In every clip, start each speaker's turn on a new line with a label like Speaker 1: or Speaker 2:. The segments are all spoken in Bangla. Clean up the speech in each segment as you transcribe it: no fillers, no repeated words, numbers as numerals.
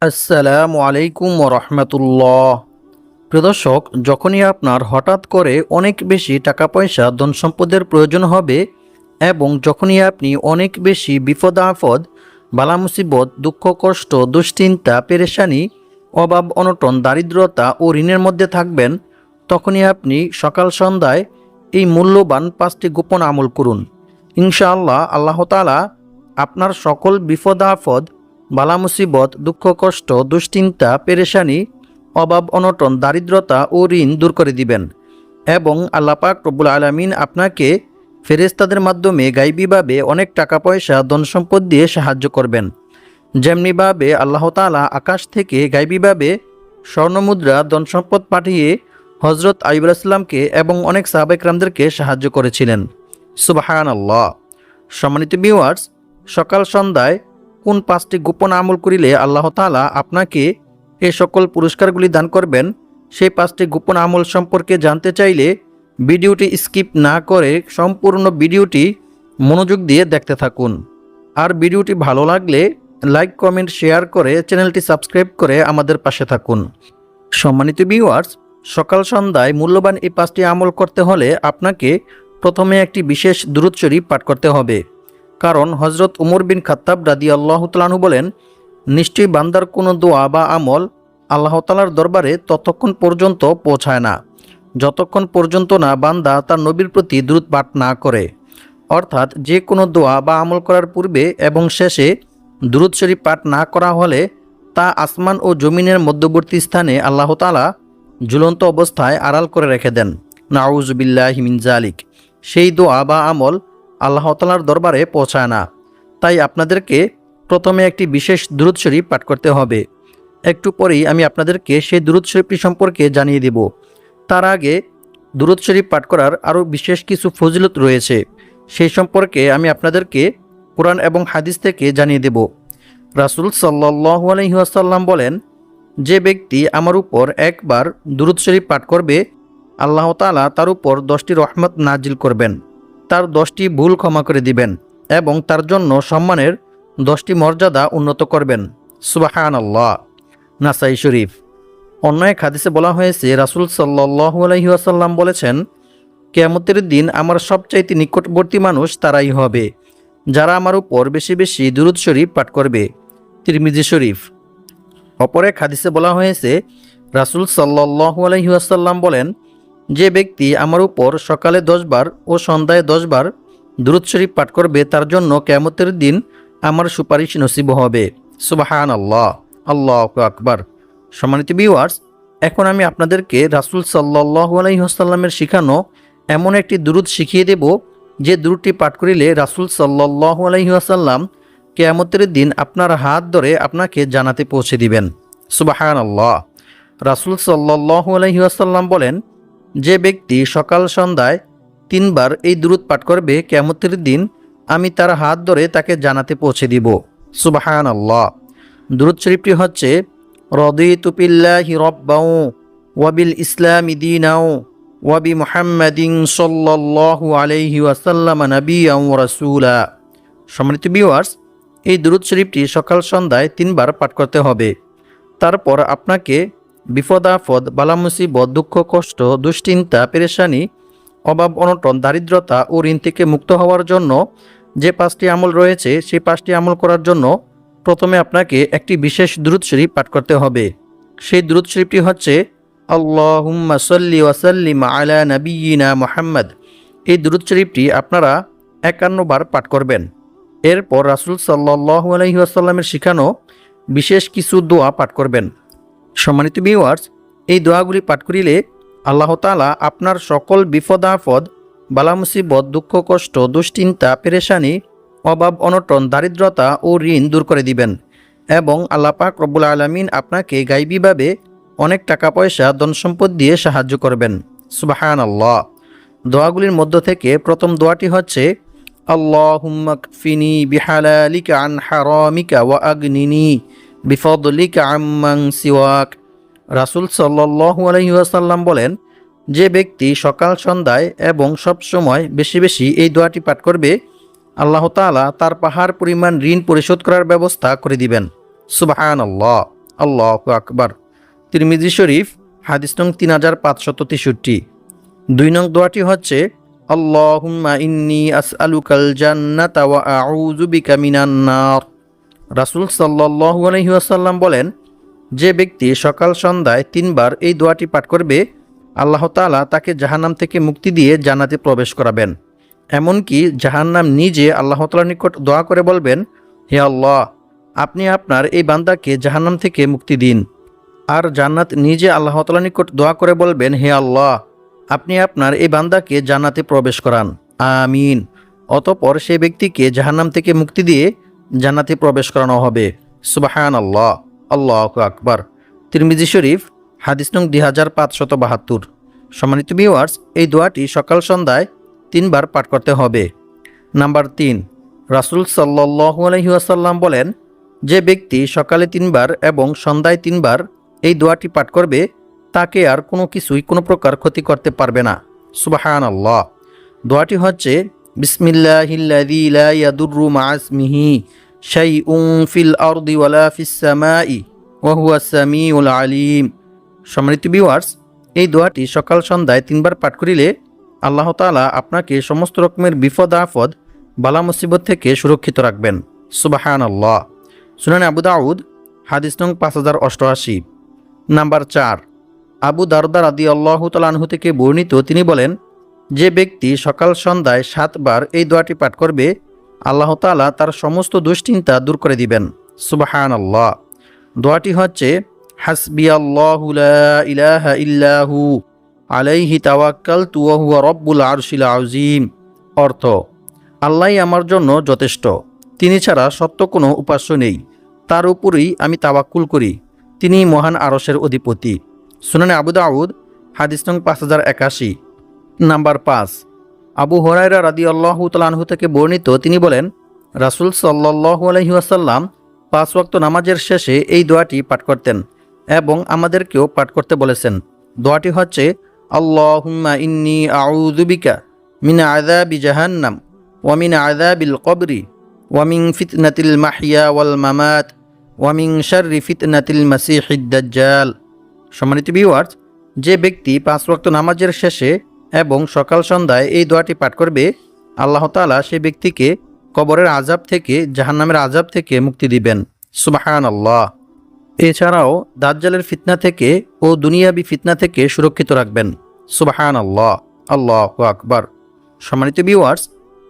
Speaker 1: আসসালামু আলাইকুম রহমতুল্লাহ। প্রিয় দর্শক, যখনই আপনার হঠাৎ করে অনেক বেশি টাকা পয়সা ধন সম্পদের প্রয়োজন হবে এবং যখনই আপনি অনেক বেশি বিপদ আপদ বালা মুসিবত দুঃখ কষ্ট দুশ্চিন্তা পেরেশানি অভাব অনটন দারিদ্রতা ও ঋণের মধ্যে থাকবেন, তখনই আপনি সকাল সন্ধ্যায় এই মূল্যবান 5টি গোপন আমল করুন। ইনশাআল্লাহ আল্লাহ তাআলা আপনার সকল বিপদ আপদ বালা মুসিবত দুঃখ কষ্ট দুশ্চিন্তা পেরেশানি অভাব অনটন দারিদ্রতা ও ঋণ দূর করে দিবেন এবং আল্লাহ পাক রব্বুল আলামিন আপনাকে ফেরেশতাদের মাধ্যমে গায়বীভাবে অনেক টাকা পয়সা ধন সম্পদ দিয়ে সাহায্য করবেন। যেমনিভাবে আল্লাহ তাআলা আকাশ থেকে গায়বীভাবে স্বর্ণমুদ্রা ধন সম্পদ পাঠিয়ে হজরত আইয়ুব আলাইহিস সালামকে এবং অনেক সাহাবা ইকরামদেরকে সাহায্য করেছিলেন। সুবহানাল্লাহ। সম্মানিত ভিউয়ার্স, সকাল সন্ধ্যায় কোন 5টি গোপন আমল করিলে আল্লাহ তাআলা আপনাকে এই সকল পুরস্কারগুলি দান করবেন, সেই 5টি গোপন আমল সম্পর্কে জানতে চাইলে ভিডিওটি স্কিপ না করে সম্পূর্ণ ভিডিওটি মনোযোগ দিয়ে দেখতে থাকুন। আর ভিডিওটি ভালো লাগলে লাইক কমেন্ট শেয়ার করে চ্যানেলটি সাবস্ক্রাইব করে আমাদের পাশে থাকুন। সম্মানিত ভিউয়ার্স, সকাল সন্ধ্যায় মূল্যবান এই 5টি আমল করতে হলে আপনাকে প্রথমে একটি বিশেষ দুরূদ শরীফ পাঠ করতে হবে। কারণ হজরত উমর বিন খাত্তাব রাদিয়াল্লাহু তাআলা আনহু বলেন, নিশ্চয়ই বান্দার কোনো দোয়া বা আমল আল্লাহ তাআলার দরবারে ততক্ষণ পর্যন্ত পৌঁছায় না যতক্ষণ পর্যন্ত না বান্দা তার নবীর প্রতি দুরূদ পাঠ না করে। অর্থাৎ যে কোনো দোয়া বা আমল করার পূর্বে এবং শেষে দুরূদ শরীফ পাঠ না করা হলে তা আসমান ও জমিনের মধ্যবর্তী স্থানে আল্লাহ তাআলা ঝুলন্ত অবস্থায় আড়াল করে রেখে দেন। নাউযু বিল্লাহি মিন যালিক। সেই দোয়া বা আমল আল্লাহ তাআলার দরবারে পৌঁছায় না। তাই আপনাদেরকে প্রথমে একটি বিশেষ দুরূদ শরীফ পাঠ করতে হবে। একটু পরেই আমি আপনাদেরকে সেই দুরূদ শরীফটি সম্পর্কে জানিয়ে দেব। তার আগে দুরূদ শরীফ পাঠ করার আরও বিশেষ কিছু ফজিলত রয়েছে, সেই সম্পর্কে আমি আপনাদেরকে কোরআন এবং হাদিস থেকে জানিয়ে দেব। রাসূল সাল্লাল্লাহু আলাইহি ওয়াসাল্লাম বলেন, যে ব্যক্তি আমার উপর একবার দুরূদ শরীফ পাঠ করবে, আল্লাহ তাআলা তার উপর 10টি রহমত নাজিল করবেন, তার 10টি ভুল ক্ষমা করে দিবেন এবং তার জন্য সম্মানের 10টি মর্যাদা উন্নত করবেন। সুবহানাল্লাহ। নাসাই শরীফ। অন্য এক হাদিসে বলা হয়েছে, রাসূল সাল্লাল্লাহু আলাইহি ওয়াসাল্লাম বলেছেন, কিয়ামতের দিন আমার সবচাইতে নিকটবর্তী মানুষ তারাই হবে যারা আমার উপর বেশি বেশি দুরূদ শরীফ পাঠ করবে। তিরমিজি শরীফ। অপর এক হাদিসে বলা হয়েছে, রাসূল সাল্লাল্লাহু আলাইহি ওয়াসাল্লাম বলেন, যে ব্যক্তি আমার উপর সকালে 10 বার ও সন্ধ্যায় 10 বার দুরূদ শরীফ পাঠ করবে তার জন্য কিয়ামতের দিন আমার সুপারিশ নসিব হবে। সুবহানাল্লাহ। আল্লাহু আকবার। সম্মানিত ভিউয়ার্স, এখন আমি আপনাদেরকে রাসূল সাল্লাল্লাহু আলাইহি ওয়াসাল্লামের শিখানো এমন একটি দুরূদ শিখিয়ে দেব, যে দুরূদটি পাঠ করিলে রাসূল সাল্লাল্লাহু আলাইহি ওয়াসাল্লাম কিয়ামতের দিন আপনার হাত ধরে আপনাকে জান্নাতে পৌঁছে দিবেন। সুবহানাল্লাহ। রাসূল সাল্লাল্লাহু আলাইহি ওয়াসাল্লাম বলেন, যে ব্যক্তি সকাল সন্ধ্যায় 3 বার এই দুরূদ পাঠ করবে, কিয়ামতের দিন আমি তার হাত ধরে তাকে জান্নাতে পৌঁছে দিব। সুবহানাল্লাহ। দুরূদ শরীফটি হচ্ছে, রাদিতু বিল্লাহি রাব্বাও ওয়া বিল ইসলামি দীনাও ওয়া বি মুহাম্মাদিন সাল্লাল্লাহু আলাইহি ওয়াসাল্লাম নাবিয়্যান ওয়া রাসূলা। সম্মানিত ভিউয়ার্স, এই দুরূদ শরীফটি সকাল সন্ধ্যায় 3 বার পাঠ করতে হবে। তারপর আপনাকে বিপদ আপদ বালা মুসিবত দুঃখ কষ্ট দুশ্চিন্তা পেরেশানি অভাব অনটন দারিদ্রতা ও ঋণ থেকে মুক্ত হওয়ার জন্য যে 5টি আমল রয়েছে, সেই 5টি আমল করার জন্য প্রথমে আপনাকে একটি বিশেষ দুরূদ শরীফ পাঠ করতে হবে। সেই দুরূদ শরীফটি হচ্ছে, আল্লাহুম্মা সাল্লি ওয়া সাল্লিম আলা নাবিয়্যিনা মুহাম্মদ। এই দুরূদ শরীফটি আপনারা 51 বার পাঠ করবেন। এরপর রাসূল সাল্লাল্লাহু আলাইহি ওয়াসাল্লামের শিখানো বিশেষ কিছু দোয়া পাঠ করবেন। সম্মানিত ভিউয়ার্স, এই দোয়াগুলি পাঠ করিলে আল্লাহ তাআলা আপনার সকল বিপদ আপদ বালা মুসিবত দুঃখ কষ্ট দুশ্চিন্তা পেরেশানি অভাব অনটন দারিদ্রতা ও ঋণ দূর করে দিবেন এবং আল্লাহ পাক রব্বুল আলামিন আপনাকে গায়বীভাবে অনেক টাকা পয়সা ধন সম্পদ দিয়ে সাহায্য করবেন। সুবহানাল্লাহ। দোয়াগুলির মধ্য থেকে প্রথম দোয়াটি হচ্ছে, আল্লাহুম্মা কফিনি বিহালালিকা আন হারামিকা ওয়া আগনিনি বিফদলিকা আম্মান সিওয়াক। রাসূল সাল্লাল্লাহু আলাইহি ওয়াসাল্লাম বলেন, যে ব্যক্তি সকাল সন্ধ্যায় এবং সব সময় বেশি বেশি এই দোয়াটি পাঠ করবে, আল্লাহ তাআলা তার পাহাড় পরিমাণ ঋণ পরিশোধ করার ব্যবস্থা করে দিবেন। সুবহানাল্লাহ। আল্লাহু আকবার। তিরমিজি শরীফ হাদিস নং 3563। 2 নং দোয়াটি হচ্ছে আল্লাহুম্মা ইন্নী আসআলুকাল জান্নাতা ওয়া আউযু বিকা মিনান নার। রাসূল সাল্লাল্লাহু আলাইহি ওয়াসাল্লাম বলেন, যে ব্যক্তি সকাল সন্ধ্যায় 3 বার এই দোয়াটি পাঠ করবে, আল্লাহ তাআলা তাকে জাহান্নাম থেকে মুক্তি দিয়ে জান্নাতে প্রবেশ করাবেন। এমনকি জাহান্নাম নিজে আল্লাহ তাআলার নিকট দোয়া করে বলবেন, হে আল্লাহ, আপনি আপনার এই বান্দাকে জাহান্নাম থেকে মুক্তি দিন। আর জান্নাত নিজে আল্লাহ তাআলার নিকট দোয়া করে বলবেন, হে আল্লাহ, আপনি আপনার এই বান্দাকে জান্নাতে প্রবেশ করান, আমিন। অতঃপর সেই ব্যক্তিকে জাহান্নাম থেকে মুক্তি দিয়ে জান্নাতে প্রবেশ করানো হবে। সুবহানাল্লাহ, আল্লাহু আকবার। তিরমিজি শরীফ হাদিস নং 2572। সম্মানিত ভিউয়ার্স, এই দোয়াটি সকাল সন্ধ্যায় 3 বার পাঠ করতে হবে। নাম্বার 3, রাসূল সাল্লাল্লাহু আলাইহি ওয়াসাল্লাম বলেন, যে ব্যক্তি সকালে 3 বার এবং সন্ধ্যায় 3 বার এই দোয়াটি পাঠ করবে, তাকে আর কোনো কিছুই কোনো প্রকার ক্ষতি করতে পারবে না। সুবহানাল্লাহ। দোয়াটি হচ্ছে বিসমিল্লাহিল্লাযী লা ইয়াদুররু মা'a ইসমিহি শাইউন ফিল আরদি ওয়ালা ফিস সামাই ওয়া হুয়াস সামিউল আলিম। সম্মানিত ভিউয়ার্স, এই দোয়াটি সকাল সন্ধ্যায় 3 বার পাঠ করিলে আল্লাহ তাআলা আপনাকে সমস্ত রকমের বিপদ আপদ বালা মুসিবত থেকে সুরক্ষিত রাখবেন। সুবহানাল্লাহ। সুনানে আবু দাউদ হাদিস নং 5088। নাম্বার 4, আবু দারদা রাদিয়াল্লাহু তাআলা আনহু থেকে বর্ণিত, তিনি বলেন, যে ব্যক্তি সকাল সন্ধ্যায় 7 বার এই দোয়াটি পাঠ করবে, আল্লাহ তাআলা তার সমস্ত দুশ্চিন্তা দূর করে দিবেন। সুবহানাল্লাহ। দোয়াটি হচ্ছে হাসবিয়াল্লাহু লা ইলাহা ইল্লাহু আলাইহি তাওয়াক্কালতু ওয়া হুয়া রব্বুল আরশিল আযীম। অর্থ, আল্লাহই আমার জন্য যথেষ্ট, তিনি ছাড়া সত্য কোনো উপাস্য নেই, তার উপরেই আমি তাওয়াক্কুল করি, তিনি মহান আরশের অধিপতি। সুনানে আবু দাউদ হাদিস নং 5081। নাম্বার 5, আবু হুরায়রা রাদিয়াল্লাহু তাআলা আনহু থেকে বর্ণিত, তিনি বলেন, রাসূল সাল্লাল্লাহু আলাইহি ওয়াসাল্লাম 5 ওয়াক্ত নামাজের শেষে এই দোয়াটি পাঠ করতেন এবং আমাদেরকেও পাঠ করতে বলেছেন। দোয়াটি হচ্ছে আল্লাহুম্মা ইন্নী আউযু বিকা মিন আযাবি জাহান্নাম ওয়া মিন আযাবিল কবরি ওয়া মিন ফিতনাতিল মাহইয়া ওয়াল মামাত ওয়া মিন শাররি ফিতনাতিল মাসিহিদ দাজ্জাল। সম্মানিত ভিউয়ার্স, যে ব্যক্তি 5 ওয়াক্ত নামাজের শেষে এবং সকাল সন্ধ্যায় এই দোয়াটি পাঠ করবে, আল্লাহ তাআলা সেই ব্যক্তিকে কবরের আযাব থেকে, জাহান্নামের আযাব থেকে মুক্তি দিবেন। সুবহানাল্লাহ। এছাড়াও দাজ্জালের ফিতনা থেকে ও দুনিয়াবি ফিতনা থেকে সুরক্ষিত রাখবেন। সুবহানাল্লাহ, আল্লাহু আকবার। সম্মানিত ভিউয়ার্স,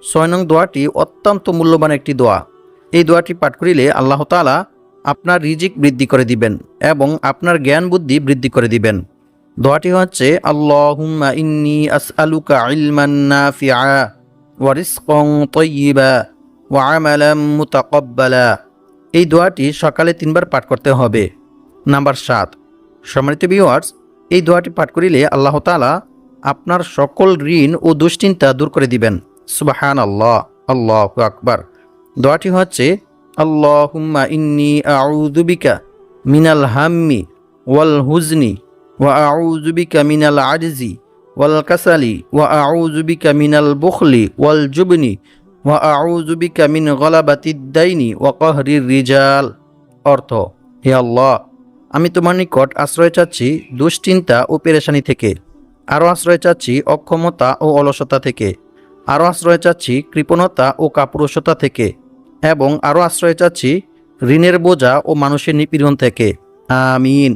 Speaker 1: 6 নং দোয়াটি অত্যন্ত মূল্যবান একটি দোয়া। এই দোয়াটি পাঠ করিলে আল্লাহ তাআলা আপনার রিজিক বৃদ্ধি করে দিবেন এবং আপনার জ্ঞান বুদ্ধি বৃদ্ধি করে দিবেন। দোয়াটি হচ্ছে আল্লাহুম্মা ইন্নী আসআলুকা ইলমান নাফিআ ওয়া রিজকান তাইয়্যিবা ওয়া আমালান মুতাকাব্বালা। এই দোয়াটি সকালে 3 বার পাঠ করতে হবে। নাম্বার 7, সম্মানিত ভিউয়ার্স, এই দোয়াটি পাঠ করিলে আল্লাহ তাআলা আপনার সকল ঋণ ও দুশ্চিন্তা দূর করে দিবেন। সুবহানাল্লাহ, আল্লাহু আকবার। দোয়াটি হচ্ছে আল্লাহুম্মা ইন্নী আউযু বিকা মিনাল হাম্মি ওয়াল হুজনি ওয়া আউযু বিকা মিনাল আজজি ওয়াল কাসালি ওয়া আউযু বিকা মিনাল বুখলি ওয়াল জুবনি ওয়া আউযু বিকা মিন গলাবাতিদ দাইনি ওয়া কাহরির রিজাল। অর্থ, হে আল্লাহ, আমি তোমার নিকট আশ্রয় চাচ্ছি দুশ্চিন্তা ও পেরেশানি থেকে, আরও আশ্রয় চাচ্ছি অক্ষমতা ও অলসতা থেকে, আরও আশ্রয় চাচ্ছি কৃপণতা ও কাপুরুষতা থেকে, এবং আরও আশ্রয় চাচ্ছি ঋণের বোঝা ও মানুষের নিপীড়ন থেকে, আমিন।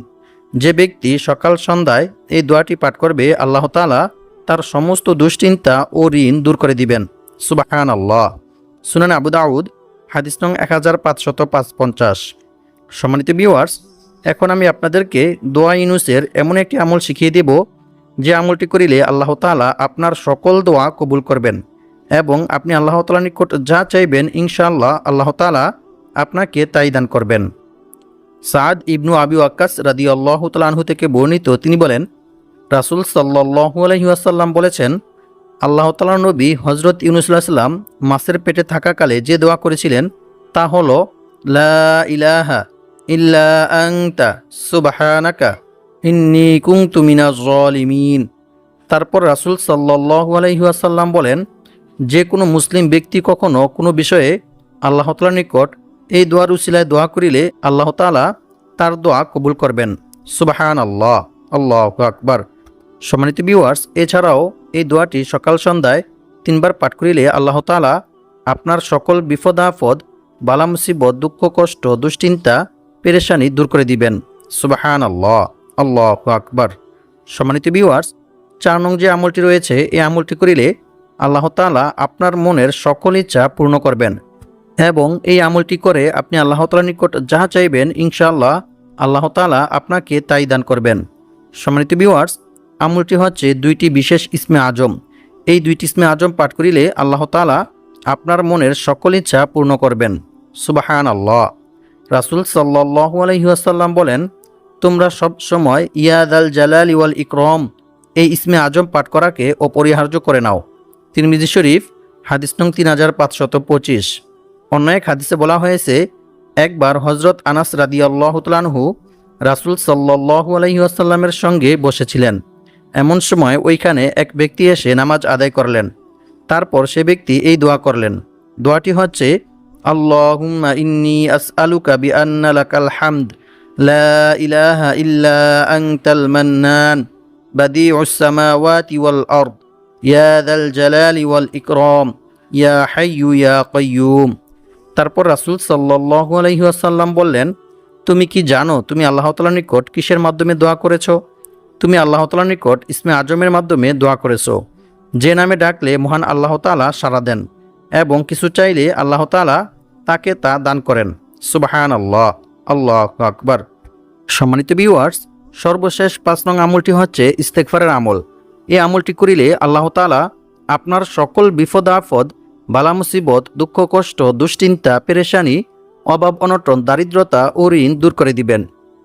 Speaker 1: যে ব্যক্তি সকাল সন্ধ্যায় এই দোয়াটি পাঠ করবে, আল্লাহ তাআলা তার সমস্ত দুশ্চিন্তা ও ঋণ দূর করে দিবেন। সুবহানাল্লাহ। সুনানে আবু দাউদ হাদিস নং 1555। সম্মানিত ভিউয়ার্স, এখন আমি আপনাদেরকে দোয়া ইউনুসের এমন একটি আমল শিখিয়ে দেব, যে আমলটি করিলে আল্লাহ তাআলা আপনার সকল দোয়া কবুল করবেন এবং আপনি আল্লাহ তাআলার নিকট যা চাইবেন ইনশাআল্লাহ আল্লাহ তাআলা আপনাকে তাই দান করবেন। সাদ ইবনু আবি ওয়াক্কাস রাদিয়াল্লাহু তাআলা আনহু থেকে বর্ণিত, তিনি বলেন, রাসূল সাল্লাল্লাহু আলাইহি ওয়াসাল্লাম বলেছেন, আল্লাহ তাআলার নবী হযরত ইউনূস আলাইহিস সালাম মাছের পেটে থাকাকালে যে দোয়া করেছিলেন তা হলো লা ইলাহা ইল্লা আনতা সুবহানাকা ইন্নী কুনতু মিনাজ জালিমিন। তারপর রাসূল সাল্লাল্লাহু আলাইহি ওয়াসাল্লাম বলেন, যে কোনো মুসলিম ব্যক্তি কখনো কোনো বিষয়ে আল্লাহ তাআলার নিকট এই দোয়ার উসিলায় দোয়া করিলে আল্লাহ তাআলা তার দোয়া কবুল করবেন। সুবহানাল্লাহ, আল্লাহু আকবার। সম্মানিত ভিউয়ার্স, এছাড়াও এই দোয়াটি সকাল সন্ধ্যায় 3 বার পাঠ করিলে আল্লাহ তাআলা আপনার সকল বিপদ আপদ, বালা মুসিবত, দুঃখ কষ্ট, দুশ্চিন্তা, পেরেশানি দূর করে দিবেন। সুবহানাল্লাহ, আল্লাহু আকবার। সম্মানিত ভিউয়ার্স, 4 নং যে আমলটি রয়েছে, এই আমলটি করিলে আল্লাহ তাআলা আপনার মনের সকল ইচ্ছা পূর্ণ করবেন এবং এই আমলটি করে আপনি আল্লাহ তাআলার নিকট যাহা চাইবেন ইনশাআল্লাহ আল্লাহ তাআলা আপনাকে তাই দান করবেন। সম্মানিত ভিউয়ার্স, আমলটি হচ্ছে 2টি বিশেষ ইসমে আজম। এই 2টি ইসমে আজম পাঠ করিলে আল্লাহ তাআলা আপনার মনের সকল ইচ্ছা পূর্ণ করবেন। সুবহানাল্লাহ। রাসূল সাল্লাল্লাহু আলাইহি ওয়াসাল্লাম বলেন, তোমরা সব সময় ইয়া যাল জালালি ওয়াল ইকরাম এই ইসমে আজম পাঠ করাকে অপরিহার্য করে নাও। তিরমিজি শরীফ, হাদিস নং 3525। অন্য এক হাদিসে বলা হয়েছে, একবার হযরত আনাস রাদিয়াল্লাহু তাআলা আনহু রাসূল সাল্লাল্লাহু আলাইহি ওয়াসাল্লামের সঙ্গে বসেছিলেন। এমন সময় ওইখানে এক ব্যক্তি এসে নামাজ আদায় করলেন। তারপর সে ব্যক্তি এই দোয়া করলেন। দোয়াটি হচ্ছে, আল্লাহুম্মা ইন্নী আসআলুকা বিআন্না লাকাল হামদ লা ইলাহা ইল্লা আনতাল মান্নান বাদিউস সামাওয়াতি ওয়াল আরদ ইয়া যাল জালালি ওয়াল ইকরাম ইয়া হাইয়্যু ইয়া কাইয়্যুম। তারপর রাসূল সাল্লাল্লাহু আলাইহি ওয়াসাল্লাম বললেন, তুমি কি জানো তুমি আল্লাহ তাআলার নিকট কিসের মাধ্যমে দোয়া করেছো? তুমি আল্লাহ তাআলার নিকট ইসমে আজমের মাধ্যমে দোয়া করেছো, যে নামে ডাকলে মহান আল্লাহ তাআলা সাড়া দেন এবং কিছু চাইলে আল্লাহ তাআলা তাকে তা দান করেন। সুবহানাল্লাহ, আল্লাহু আকবার। সম্মানিত ভিউয়ার্স, সর্বশেষ 5 নং আমলটি হচ্ছে ইস্তেগফারের আমল। এই আমলটি করিলে আল্লাহ তাআলা আপনার সকল বিপদ আপদ, বালা মুসিবত, দুঃখ কষ্ট, দুশ্চিন্তা, পেরেশানি, অভাব অনটন, দারিদ্রতা ও ঋণ দূর করে দিবেন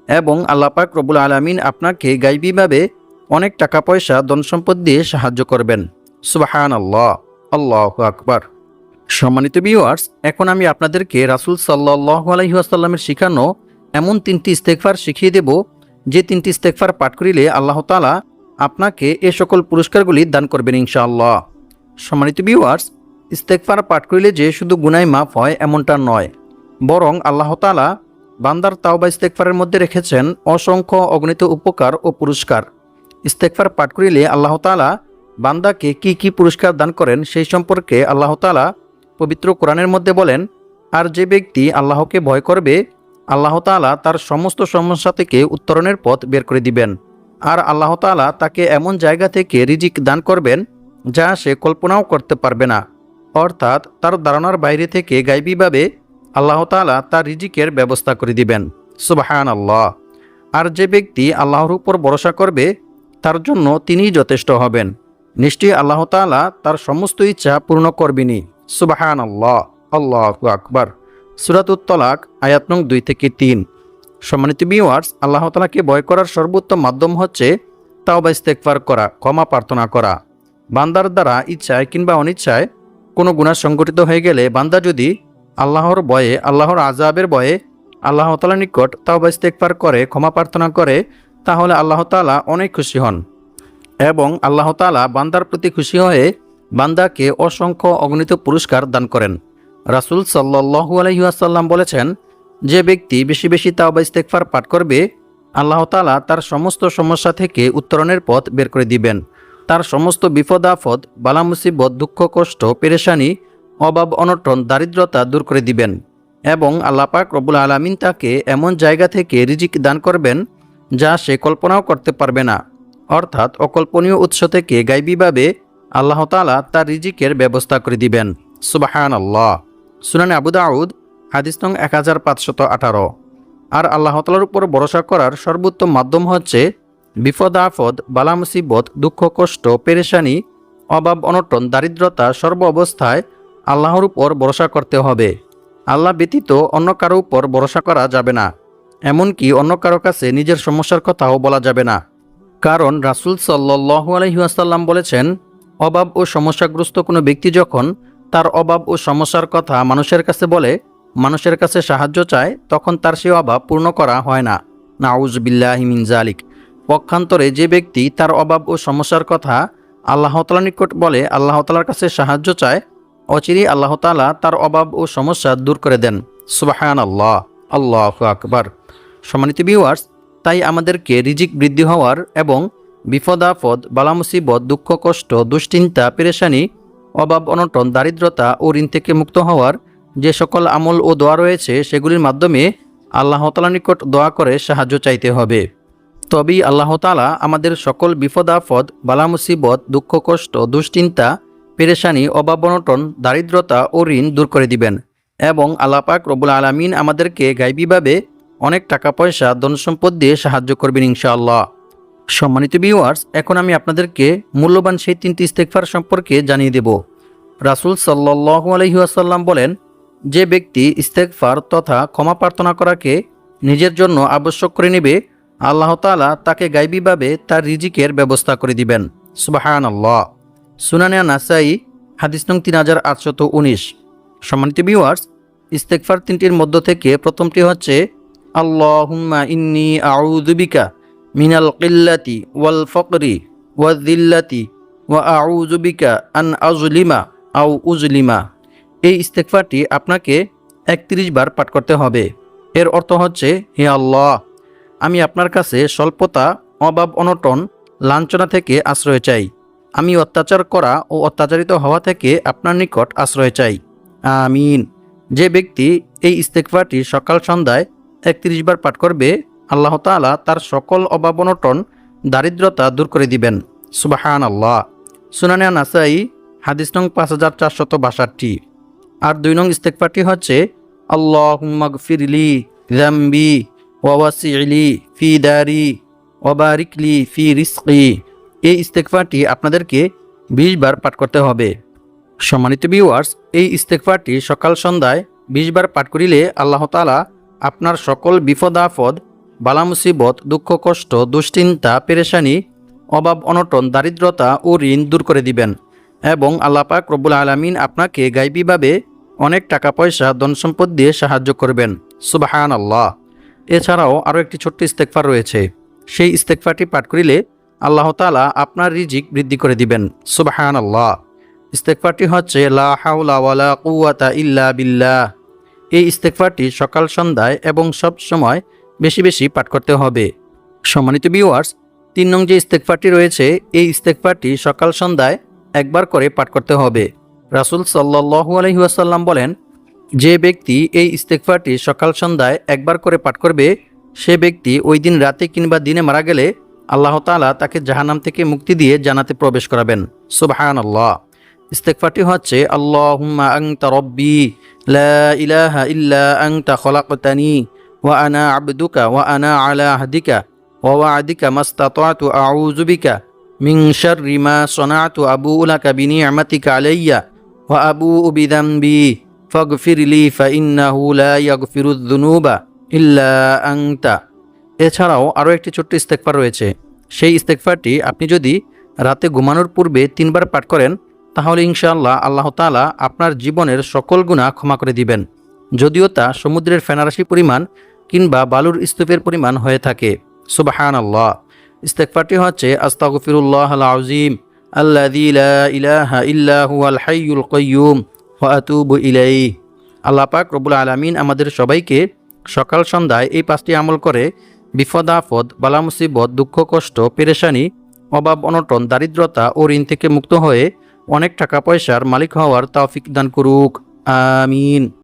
Speaker 1: এবং আল্লাহ পাক রব্বুল আলামিন আপনাকে গায়বীভাবে অনেক টাকা পয়সা, ধন সম্পদ দিয়ে সাহায্য করবেন। সুবহানাল্লাহ, আল্লাহু আকবার। সম্মানিত ভিউয়ার্স, এখন আমি আপনাদেরকে রাসূল সাল্লাল্লাহু আলাইহি ওয়াসাল্লামের শিখানো এমন 3টি ইস্তেগফার শিখিয়ে দেব, যে 3টি ইস্তেগফার পাঠ করিলে আল্লাহ তাআলা আপনাকে এ সকল পুরস্কারগুলি দান করবেন ইনশাআল্লাহ। সম্মানিত ভিউয়ার্স, ইস্তেগফার পাঠ করিলে যে শুধু গুনাহ মাফ হয় এমনটা নয়, বরং আল্লাহ তাআলা বান্দার তাওবা ইস্তেগফারের মধ্যে রেখেছেন অসংখ্য অগণিত উপকার ও পুরস্কার। ইস্তেগফার পাঠ করিলে আল্লাহ তাআলা বান্দাকে কি কি পুরস্কার দান করেন সেই সম্পর্কে আল্লাহ তাআলা পবিত্র কোরআনের মধ্যে বলেন, আর যে ব্যক্তি আল্লাহকে ভয় করবে আল্লাহ তাআলা তার সমস্ত সমস্যা থেকে উত্তরণের পথ বের করে দিবেন। আর আল্লাহ তাআলা তাকে এমন জায়গা থেকে রিজিক দান করবেন যা সে কল্পনাও করতে পারবে না, অর্থাৎ তার ধারণার বাইরে থেকে গায়বীভাবে আল্লাহ তাআলা তার রিজিকের ব্যবস্থা করে দিবেন। সুবহানাল্লাহ। আর যে ব্যক্তি আল্লাহর উপর ভরসা করবে তার জন্য তিনিই যথেষ্ট হবেন। নিশ্চয়ই আল্লাহ তাআলা তার সমস্ত ইচ্ছা পূর্ণ করবেনই। সুবহানাল্লাহ, আল্লাহু আকবার। সূরাতুত তালাক, আয়াত নং 2-3। সম্মানিত ভিউয়ার্স, আল্লাহ তাআলাকে ভয় করার সর্বোত্তম মাধ্যম হচ্ছে তাওবা ইস্তেগফার করা, ক্ষমা প্রার্থনা করা। বান্দার দ্বারা ইচ্ছায় কিংবা অনিচ্ছায় কোনো গুনাহ সংঘটিত হয়ে গেলে বান্দা যদি আল্লাহর ভয়ে, আল্লাহর আযাবের ভয়ে আল্লাহ তাআলার নিকট তাওবা ইস্তেগফার করে, ক্ষমা প্রার্থনা করে, তাহলে আল্লাহ তাআলা অনেক খুশি হন এবং আল্লাহ তাআলা বান্দার প্রতি খুশি হয়ে বান্দাকে অসংখ্য অগণিত পুরস্কার দান করেন। রাসূল সাল্লাল্লাহু আলাইহি ওয়াসাল্লাম বলেছেন, যে ব্যক্তি বেশি বেশি তাওবা ইস্তেগফার পাঠ করবে আল্লাহ তাআলা তার সমস্ত সমস্যা থেকে উত্তরণের পথ বের করে দিবেন। তার সমস্ত বিপদ আপদ, বালা মুসিবত, দুঃখ কষ্ট, পেরেশানি, অভাব অনটন, দারিদ্রতা দূর করে দিবেন এবং আল্লাহ পাক রব্বুল আলামিন তাকে এমন জায়গা থেকে রিজিক দান করবেন যা সে কল্পনাও করতে পারবে না, অর্থাৎ অকল্পনীয় উৎস থেকে গায়বীভাবে আল্লাহ তাআলা তার রিজিকের ব্যবস্থা করে দিবেন। সুবহানাল্লাহ। সুনানে আবু দাউদ, হাদিস নং 1518। আর আল্লাহ তাআলার উপর ভরসা করার সর্বোত্তম মাধ্যম হচ্ছে বিপদ আপদ, বালা মুসিবত, দুঃখ কষ্ট, পেরেশানি, অভাব অনটন, দারিদ্রতা সর্ব অবস্থায় আল্লাহর উপর ভরসা করতে হবে। আল্লাহ ব্যতীত অন্য কারো উপর ভরসা করা যাবে না, এমনকি অন্য কারো কাছে নিজের সমস্যার কথাও বলা যাবে না। কারণ রাসূল সাল্লাল্লাহু আলাইহি ওয়াসাল্লাম বলেছেন, অভাব ও সমস্যাগ্রস্ত কোনো ব্যক্তি যখন তার অভাব ও সমস্যার কথা মানুষের কাছে বলে, মানুষের কাছে সাহায্য চায়, তখন তার সেই অভাব পূর্ণ করা হয় না। নাউযু বিল্লাহি মিন যালিক। পক্ষান্তরে যে ব্যক্তি তার অভাব ও সমস্যার কথা আল্লাহ তাআলার নিকট বলে, আল্লাহ তাআলার কাছে সাহায্য চায়, অচিরেই আল্লাহ তাআলা তার অভাব ও সমস্যা দূর করে দেন। সুবহানাল্লাহ, আল্লাহু আকবার। সম্মানিত ভিউয়ার্স, তাই আমাদেরকে রিজিক বৃদ্ধি হওয়ার এবং বিপদ আপদ, বালা মুসিবত, দুঃখ কষ্ট, দুশ্চিন্তা, পেরেশানি, অভাব অনটন, দারিদ্রতা ও ঋণ থেকে মুক্ত হওয়ার যে সকল আমল ও দোয়া রয়েছে সেগুলির মাধ্যমে আল্লাহ তাআলার নিকট দোয়া করে সাহায্য চাইতে হবে। তবেই আল্লাহ তাআলা আমাদের সকল বিপদ আপদ, বালা মুসিবত, দুঃখ কষ্ট, দুশ্চিন্তা, পেরেশানি, অভাব অনটন, দারিদ্রতা ও ঋণ দূর করে দিবেন এবং আল্লাহ পাক রব্বুল আলামিন আমাদেরকে গায়বীভাবে অনেক টাকা পয়সা, ধন সম্পদ দিয়ে সাহায্য করবেন ইনশাআল্লাহ। সম্মানিত ভিউয়ার্স, এখন আমি আপনাদেরকে মূল্যবান সেই 3টি ইস্তেগফার সম্পর্কে জানিয়ে দেব। রাসূল সাল্লাল্লাহু আলাইহি ওয়াসাল্লাম বলেন, যে ব্যক্তি ইস্তেগফার তথা ক্ষমা প্রার্থনা করাকে নিজের জন্য আবশ্যক করে নেবে, আল্লাহ তাআলা তাকে গায়বীভাবে তার রিজিকের ব্যবস্থা করে দিবেন। সুবহানাল্লাহ। সুনানে নাসাই, হাদিস নং 3819। সম্মানিত ভিউয়ার্স, ইস্তেগফার 3টির মধ্য থেকে প্রথমটি হচ্ছে আল্লাহুম্মা ইন্নী আউযু বিকা মিনাল কিল্লাতি ওয়াল ফাকরি ওয়ায-যিল্লাতি ওয়া আউযু বিকা আন আযলিমা আও উযলিমা। এই ইস্তেগফারটি আপনাকে 31 বার পাঠ করতে হবে। এর অর্থ হচ্ছে, হে আল্লাহ, আমি আপনার কাছে স্বল্পতা, অভাব অনটন, লাঞ্ছনা থেকে আশ্রয় চাই। আমি অত্যাচার করা ও অত্যাচারিত হওয়া থেকে আপনার নিকট আশ্রয় চাই। আমিন। যে ব্যক্তি এই ইস্তেগফারটি সকাল সন্ধ্যায় 31 বার পাঠ করবে, আল্লাহ তাআলা তার সকল অভাব অনটন, দারিদ্রতা দূর করে দিবেন। সুবহানাল্লাহ। সুনানে নাসাই, হাদিস নং 5462। আর 2 নং ইস্তেগফারটি হচ্ছে আল্লাহুম্মা গফিরলি যামবি ওয়া ওয়াসি'লি ফি দারি ওয়া বারিকলি ফি রিজকি। এই ইস্তেগফারটি আপনাদেরকে 20 বার পাঠ করতে হবে। সম্মানিত ভিউয়ার্স, এই ইস্তেগফারটি সকাল সন্ধ্যায় 20 বার পাঠ করিলে আল্লাহ তাআলা আপনার সকল বিপদ আপদ, বালা মুসিবত, দুঃখ কষ্ট, দুশ্চিন্তা, পেরেশানি, অভাব অনটন, দারিদ্রতা ও ঋণ দূর করে দিবেন এবং আল্লাহ পাক রব্বুল আলামিন আপনাকে গায়বীভাবে অনেক টাকা পয়সা, ধন সম্পদ দিয়ে সাহায্য করবেন। সুবহানাল্লাহ। এছাড়াও আরও একটি ছোট্ট ইস্তেগফার রয়েছে। সেই ইস্তেগফারটি পাঠ করিলে আল্লাহ তাআলা আপনার রিজিক বৃদ্ধি করে দিবেন। সুবহানাল্লাহ। ইস্তেগফারটি হচ্ছে লা হাওলা ওয়ালা কুওয়াতা ইল্লা বিল্লাহ। এই ইস্তেগফারটি সকাল সন্ধ্যায় এবং সব সময় বেশি বেশি পাঠ করতে হবে। সম্মানিত ভিউয়ার্স, 3 নং যে ইস্তেগফারটি রয়েছে, এই ইস্তেগফারটি সকাল সন্ধ্যায় একবার করে পাঠ করতে হবে। রাসূল সাল্লাল্লাহু আলাইহি ওয়াসাল্লাম বলেন, যে ব্যক্তি এই ইস্তেগফারটি সকাল সন্ধ্যায় একবার করে পাঠ করবে, সে ব্যক্তি ওই দিন রাতে কিংবা দিনে মারা গেলে আল্লাহ তাআলা তাকে জাহান্নাম থেকে মুক্তি দিয়ে জান্নাতে প্রবেশ করাবেন। সুবহানাল্লাহ। ইস্তেগফারটি হচ্ছে আল্লাহুম্মা আনতা রব্বি লা ইলাহা ইল্লা আনতা খলাকতানি ওয়া আনা আবদুকা ওয়া আনা আলা আহদিকা ওয়া ওয়া'দিকা মাসতাতা'তু আউযু বিকা মিন শাররি মা সানা'তু আবু'ু লাকা বিনি'মাতিকা আলাইয়া ওয়া আবু'ু বিযামবি ফাগফিরলি ফাইন্নাহু লা ইয়াগফিরুয যুনুবা ইল্লা আনতা। এছাড়াও আরও একটি ছোট্ট ইস্তেগফার রয়েছে। সেই ইস্তেগফারটি আপনি যদি রাতে ঘুমানোর পূর্বে 3 বার পাঠ করেন, তাহলে ইনশাআল্লাহ আল্লাহ তাআলা আপনার জীবনের সকল গুনাহ ক্ষমা করে দিবেন, যদিও তা সমুদ্রের ফেনারাশি পরিমাণ কিংবা বালুর স্তূপের পরিমাণ হয়ে থাকে। সুবহানাল্লাহ। ইস্তেগফারটি হচ্ছে আস্তাগফিরুল্লাহাল আযীম আল্লাযী লা ইলাহা ইল্লা হুয়াল হাইয়ুল কাইয়্যুম ওয়া আতুবু ইলাইহি। আল্লাহ পাক রব্বুল আলামিন আমাদের সবাইকে সকাল সন্ধ্যায় এই 5টি আমল করে বিপদ আপদ, বালা মুসিবত, দুঃখ কষ্ট, পেরেশানি, অভাব অনটন, দারিদ্রতা ও ঋণ থেকে মুক্ত হয়ে অনেক টাকা পয়সার মালিক হওয়ার তৌফিক দান করুক। আমিন।